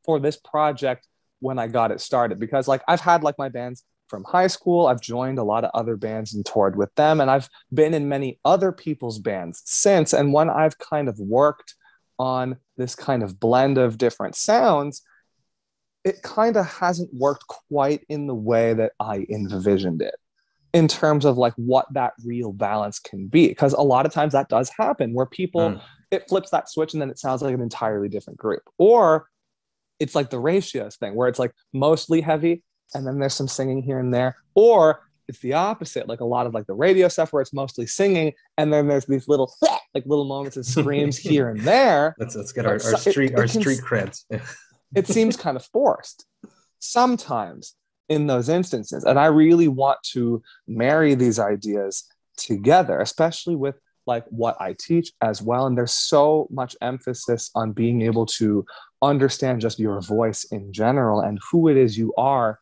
for this project when I got it started, because like I've had like my bands from high school. I've joined a lot of other bands and toured with them, and I've been in many other people's bands since. And when I've kind of worked on this kind of blend of different sounds, it kind of hasn't worked quite in the way that I envisioned it in terms of like what that real balance can be. Because a lot of times that does happen where people, it flips that switch and then it sounds like an entirely different group. Or it's like the ratios thing where it's like mostly heavy and then there's some singing here and there. Or it's the opposite, like a lot of like the radio stuff where it's mostly singing and then there's these little moments of screams here and there. Let's get our street creds. It seems kind of forced sometimes in those instances. And I really want to marry these ideas together, especially with like what I teach as well. And there's so much emphasis on being able to understand just your voice in general and who it is you are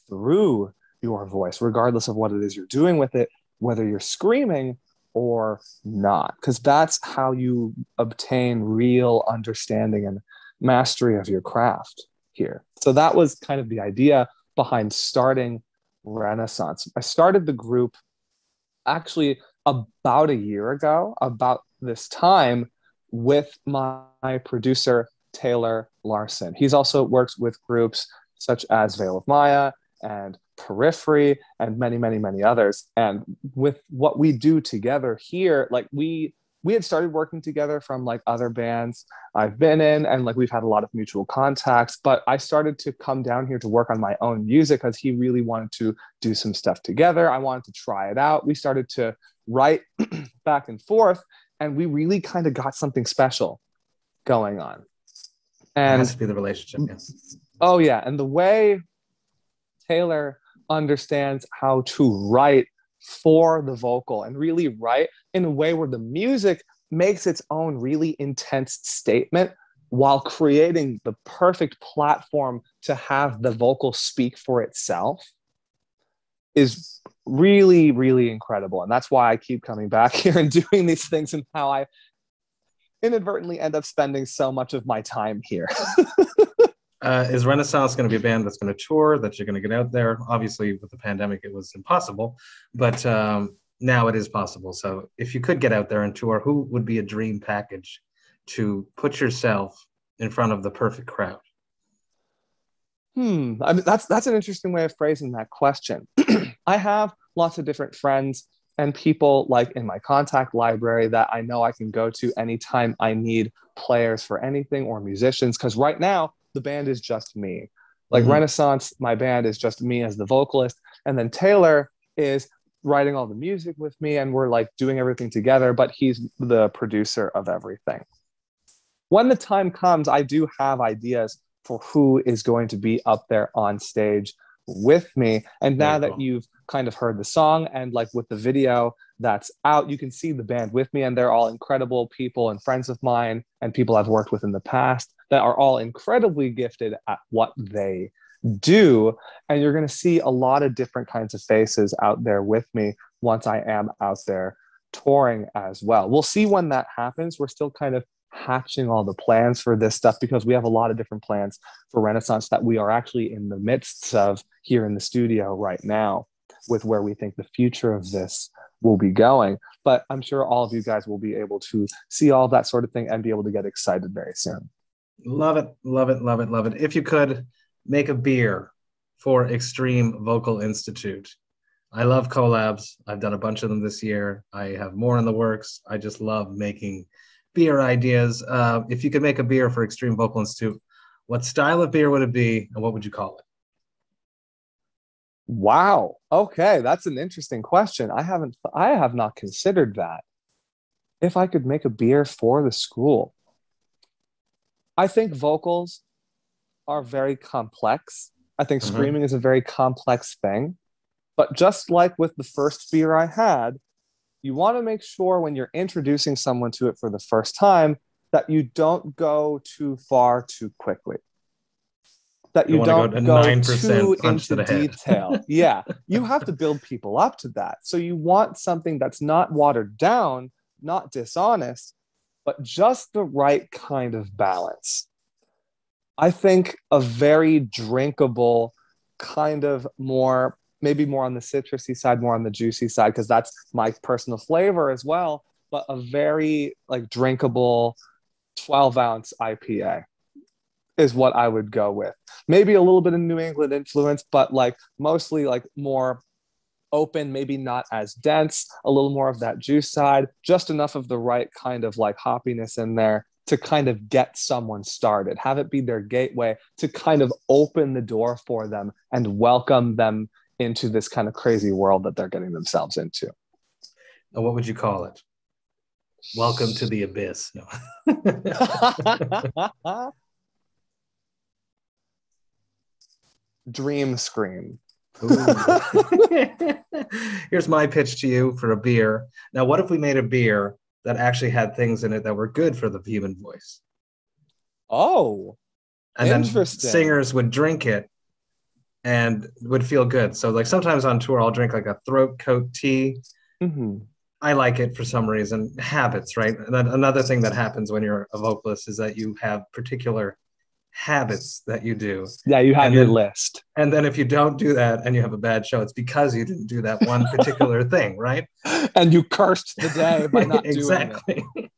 through your voice, regardless of what it is you're doing with it, whether you're screaming or not, because that's how you obtain real understanding and mastery of your craft here. So that was kind of the idea behind starting Renesans. I started the group actually about a year ago, about this time, with my producer, Taylor Larson. He's also works with groups such as Veil of Maya and Periphery and many, many, many others. And with what we do together here, like we had started working together from like other bands I've been in, and like we've had a lot of mutual contacts, but I started to come down here to work on my own music because he really wanted to do some stuff together. I wanted to try it out. We started to write back and forth, and we really kind of got something special going on. And it has to be the relationship. Yeah. Oh yeah, and the way Taylor understands how to write for the vocal and really write in a way where the music makes its own really intense statement while creating the perfect platform to have the vocal speak for itself is really, really incredible. And that's why I keep coming back here and doing these things, and how I inadvertently end up spending so much of my time here. Is Renaissance going to be a band that's going to tour, that you're going to get out there? Obviously, with the pandemic, it was impossible, but now it is possible. So if you could get out there and tour, who would be a dream package to put yourself in front of the perfect crowd? I mean, that's an interesting way of phrasing that question. I have lots of different friends and people like in my contact library that I know I can go to anytime I need players for anything or musicians. Because right now, the band is just me. Like Renaissance, my band is just me as the vocalist. And then Taylor is writing all the music with me, and we're like doing everything together, but he's the producer of everything. When the time comes, I do have ideas for who is going to be up there on stage with me. And now that you've kind of heard the song, and like with the video that's out, you can see the band with me, and they're all incredible people and friends of mine and people I've worked with in the past that are all incredibly gifted at what they do. And you're going to see a lot of different kinds of faces out there with me once I am out there touring as well. We'll see when that happens. We're still kind of hatching all the plans for this stuff, because we have a lot of different plans for Renaissance that we are actually in the midst of here in the studio right now, with where we think the future of this will be going. But I'm sure all of you guys will be able to see all that sort of thing and be able to get excited very soon. Love it, love it, love it, love it. If you could make a beer for Extreme Vocal Institute. I love collabs. I've done a bunch of them this year. I have more in the works. I just love making beer ideas. If you could make a beer for Extreme Vocal Institute, what style of beer would it be, and what would you call it? Wow. Okay, that's an interesting question. I have not considered that. If I could make a beer for the school, I think vocals are very complex. I think screaming is a very complex thing. But just like with the first beer I had, you want to make sure when you're introducing someone to it for the first time that you don't go too far too quickly. That you don't go 9% too into detail. Yeah, you have to build people up to that. So you want something that's not watered down, not dishonest, but just the right kind of balance. I think a very drinkable, kind of more, maybe more on the citrusy side, more on the juicy side, because that's my personal flavor as well, but a very like drinkable 12-ounce IPA is what I would go with. Maybe a little bit of New England influence, but like mostly like more open, maybe not as dense, a little more of that juice side, just enough of the right kind of like hoppiness in there to kind of get someone started, have it be their gateway to kind of open the door for them and welcome them into this kind of crazy world that they're getting themselves into. And what would you call it? Welcome to the abyss. No. Dream Scream. Here's my pitch to you for a beer. Now, what if we made a beer that actually had things in it that were good for the human voice? Oh, and interesting. Then singers would drink it and would feel good. So like sometimes on tour, I'll drink like a throat coat tea. I like it for some reason. Habits, right? And then another thing that happens when you're a vocalist is that you have particular habits that you do. Yeah, you have your list. And then if you don't do that and you have a bad show, it's because you didn't do that one particular thing, right? And you cursed the day by not doing it.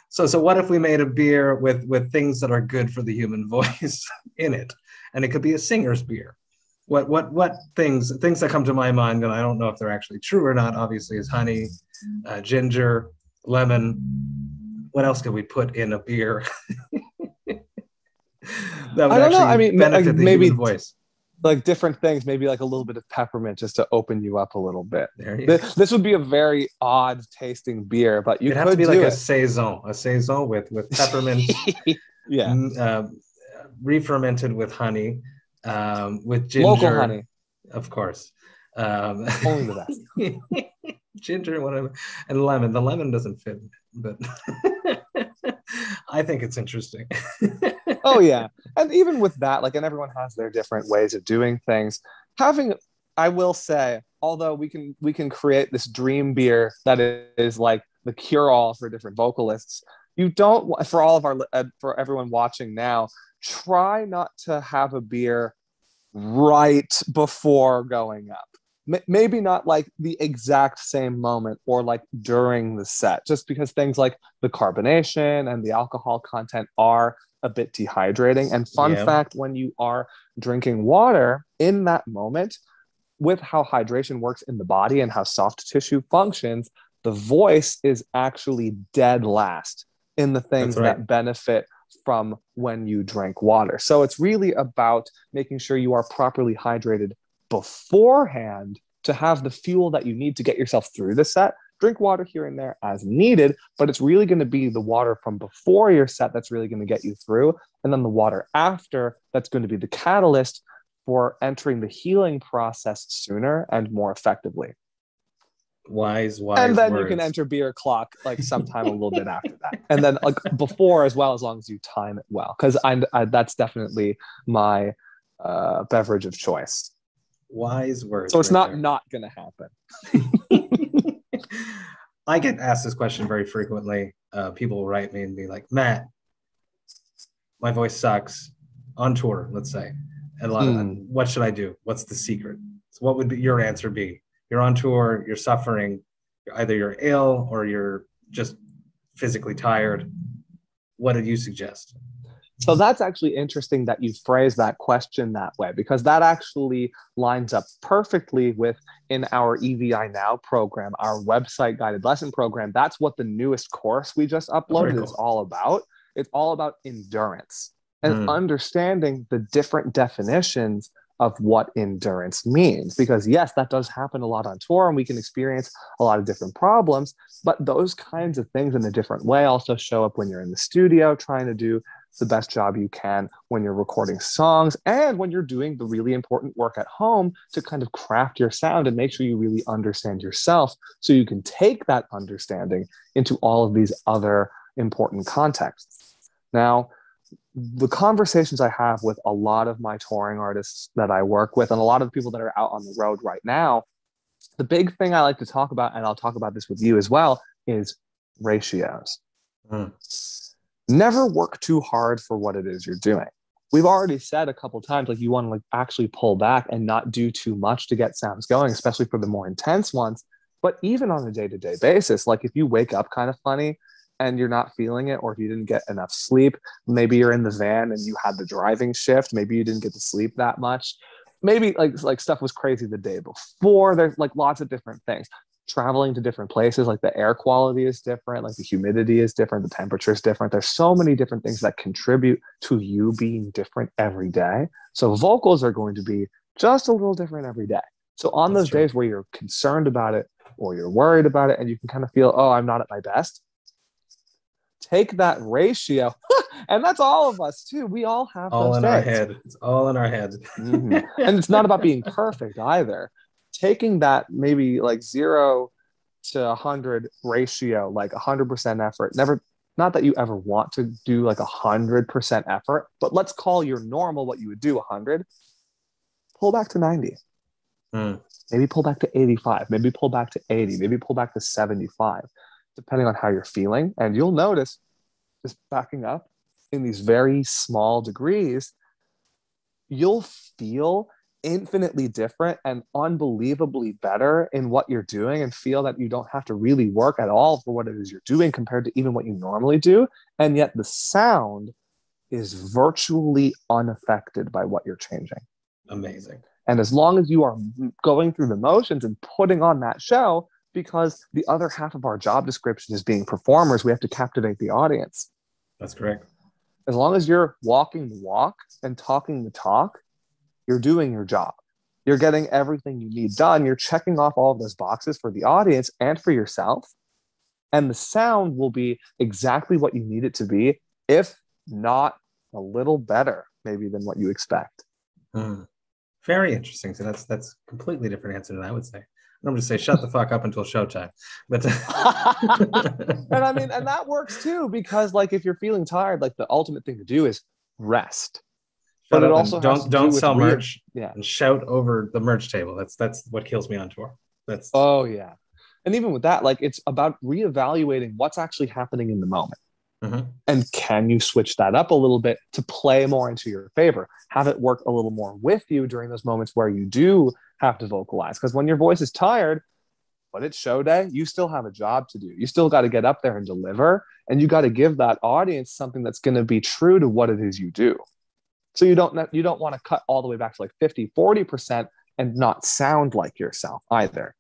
So what if we made a beer with things that are good for the human voice in it? And it could be a singer's beer. What things that come to my mind, and I don't know if they're actually true or not, obviously, is honey, ginger, lemon. What else could we put in a beer? That would benefit the maybe human voice. Like different things, maybe like a little bit of peppermint just to open you up a little bit. This would be a very odd tasting beer, but you could have to be like a saison with peppermint, re-fermented with honey, with ginger. Local honey. Of course. Only the best. Ginger and whatever, and lemon. The lemon doesn't fit, but I think it's interesting. Oh yeah, and even with that, like, and everyone has their different ways of doing things. I will say, although we can create this dream beer that is like the cure-all for different vocalists, you don't, for all of our for everyone watching now, try not to have a beer right before going up. Maybe not like the exact same moment or like during the set, just because things like the carbonation and the alcohol content are a bit dehydrating. And fun fact, when you are drinking water in that moment, with how hydration works in the body and how soft tissue functions, the voice is actually dead last in the things that benefit from when you drink water. So it's really about making sure you are properly hydrated beforehand to have the fuel that you need to get yourself through the set. Drink water here and there as needed, but it's really going to be the water from before your set that's really going to get you through, and then the water after that's going to be the catalyst for entering the healing process sooner and more effectively. Wise and then words. You can enter beer clock like sometime a little bit after that, and then like before as well, as long as you time it well, because that's definitely my beverage of choice. Wise words. So it's not going to happen. I get asked this question very frequently. People will write me and be like, Matt, my voice sucks on tour, let's say. And a lot of what should I do? What's the secret? So what would your answer be? You're on tour, you're suffering, either you're ill or you're just physically tired. What did you suggest? So that's actually interesting that you phrase that question that way, because that actually lines up perfectly with in our EVI Now program, our website guided lesson program. That's what the newest course we just uploaded is all about. It's all about endurance and understanding the different definitions of what endurance means. Because yes, that does happen a lot on tour and we can experience a lot of different problems, but those kinds of things in a different way also show up when you're in the studio trying to do the best job you can, when you're recording songs, and when you're doing the really important work at home to kind of craft your sound and make sure you really understand yourself so you can take that understanding into all of these other important contexts. Now, the conversations I have with a lot of my touring artists that I work with and a lot of the people that are out on the road right now, the big thing I like to talk about, and I'll talk about this with you as well, is ratios. Never work too hard for what it is you're doing. We've already said a couple times, like, you want to like actually pull back and not do too much to get sounds going, especially for the more intense ones. But even on a day-to-day basis, like if you wake up kind of funny and you're not feeling it, or if you didn't get enough sleep, maybe you're in the van and you had the driving shift, maybe you didn't get to sleep that much, maybe like stuff was crazy the day before. There's like lots of different things. Traveling to different places, like the air quality is different, like the humidity is different, the temperature is different. There's so many different things that contribute to you being different every day. So vocals are going to be just a little different every day. So on those days where you're concerned about it or you're worried about it and you can kind of feel, oh, I'm not at my best, take that ratio. And that's all of us too. We all have all those in days. Our head. It's all in our head. And it's not about being perfect either. Taking that maybe like 0 to 100 ratio, like 100% effort, not that you ever want to do like 100% effort, but let's call your normal what you would do 100, pull back to 90. Maybe pull back to 85, maybe pull back to 80, maybe pull back to 75, depending on how you're feeling. And you'll notice, just backing up in these very small degrees, you'll feel infinitely different and unbelievably better in what you're doing, and feel that you don't have to really work at all for what it is you're doing compared to even what you normally do. And yet the sound is virtually unaffected by what you're changing. Amazing. And as long as you are going through the motions and putting on that show, because the other half of our job description is being performers, we have to captivate the audience. That's correct. As long as you're walking the walk and talking the talk, you're doing your job. You're getting everything you need done. You're checking off all of those boxes for the audience and for yourself. And the sound will be exactly what you need it to be, if not a little better maybe than what you expect. Very interesting. So that's completely different answer than I would say. I'm going to say shut the fuck up until showtime. But and I mean, and that works too, because like if you're feeling tired, like the ultimate thing to do is rest. But it also don't sell merch yeah, and shout over the merch table. That's what kills me on tour. That's oh yeah. And even with that, like it's about reevaluating what's actually happening in the moment. And can you switch that up a little bit to play more into your favor? Have it work a little more with you during those moments where you do have to vocalize. Because when your voice is tired, but it's show day, you still have a job to do. You still got to get up there and deliver. And you got to give that audience something that's going to be true to what it is you do. So you don't want to cut all the way back to like 50, 40% and not sound like yourself either.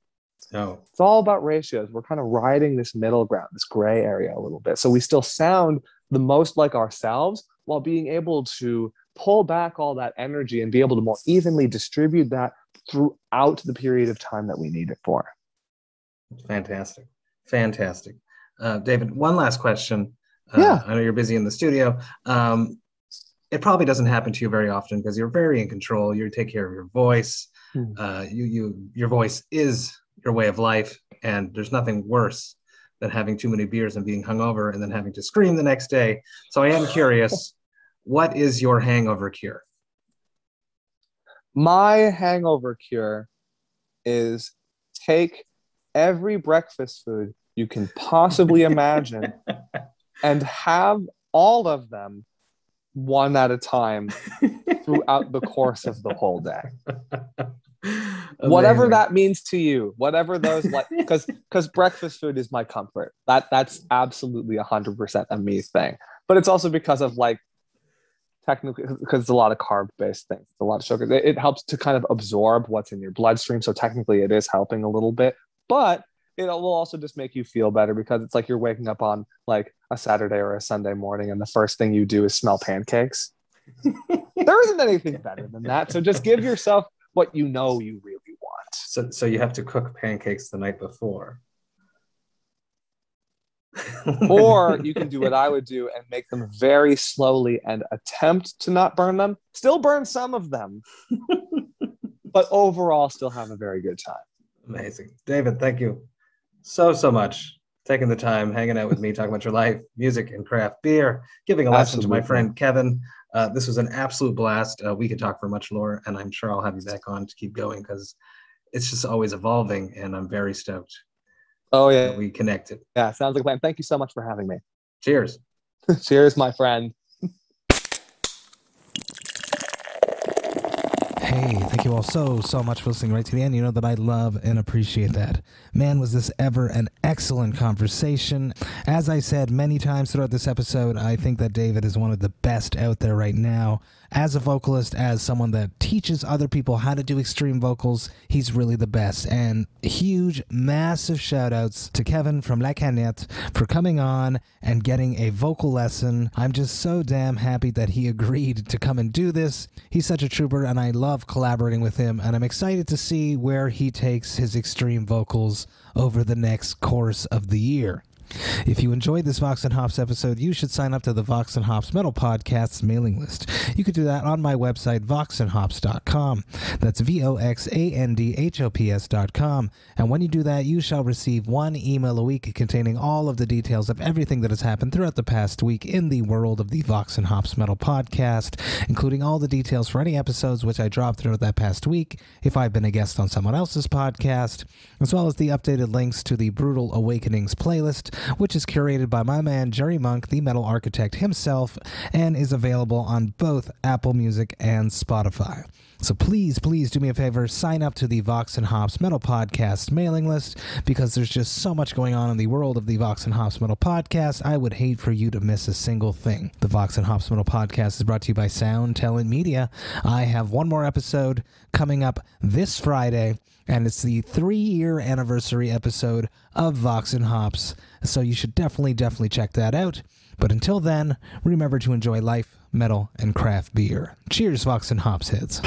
No. It's all about ratios. We're kind of riding this middle ground, this gray area a little bit. So we still sound the most like ourselves while being able to pull back all that energy and be able to more evenly distribute that throughout the period of time that we need it for. Fantastic. Fantastic. David, one last question. Yeah. I know you're busy in the studio. It probably doesn't happen to you very often because you're very in control. You take care of your voice. Your voice is your way of life, and there's nothing worse than having too many beers and being hungover and then having to scream the next day. So I am curious, what is your hangover cure? My hangover cure is take every breakfast food you can possibly imagine and have all of them one at a time throughout the course of the whole day. Whatever that means to you, whatever those, like, because breakfast food is my comfort. That's absolutely 100% a me thing. But it's also because of like technically, because it's a lot of carb-based things, it's a lot of sugar. It helps to kind of absorb what's in your bloodstream. So technically, it is helping a little bit, but it will also just make you feel better because it's like you're waking up on like a Saturday or a Sunday morning, and the first thing you do is smell pancakes. There isn't anything better than that. So just give yourself what you know you really want. So you have to cook pancakes the night before. Or you can do what I would do and make them very slowly and attempt to not burn them. Still burn some of them, but overall still have a very good time. Amazing. David, thank you so much. Taking the time, hanging out with me, talking about your life, music, and craft beer, giving a lesson to my friend Kevin. This was an absolute blast. We could talk for much more, and I'm sure I'll have you back on to keep going because it's just always evolving, and I'm very stoked. Oh, yeah. We connected. Yeah, sounds like a plan. Thank you so much for having me. Cheers. Cheers, my friend. Hey, thank you all so much for listening right to the end. You know that I love and appreciate that. Man, was this ever an excellent conversation. As I said many times throughout this episode, I think that David is one of the best out there right now. As a vocalist, as someone that teaches other people how to do extreme vocals, he's really the best. And huge, massive shout outs to Kevin from La Canette for coming on and getting a vocal lesson. I'm just so damn happy that he agreed to come and do this. He's such a trooper, and I love collaborating with him, and I'm excited to see where he takes his extreme vocals over the next course of the year. If you enjoyed this Vox and Hops episode, you should sign up to the Vox and Hops Metal Podcast's mailing list. You could do that on my website, voxandhops.com. That's VOXANDHOPS.com. And when you do that, you shall receive one email a week containing all of the details of everything that has happened throughout the past week in the world of the Vox and Hops Metal Podcast, including all the details for any episodes which I dropped throughout that past week, if I've been a guest on someone else's podcast, as well as the updated links to the Brutal Awakenings playlist, which is curated by my man Jerry Monk, the metal architect himself, and is available on both Apple Music and Spotify. So please do me a favor, sign up to the Vox and Hops Metal Podcast mailing list, because there's just so much going on in the world of the Vox and Hops Metal Podcast. I would hate for you to miss a single thing. The Vox and Hops Metal Podcast is brought to you by Sound Talent Media. I have one more episode coming up this Friday, and it's the 3-year anniversary episode of Vox and Hops, so you should definitely check that out. But until then, remember to enjoy life, metal, and craft beer. Cheers, Vox and Hops heads.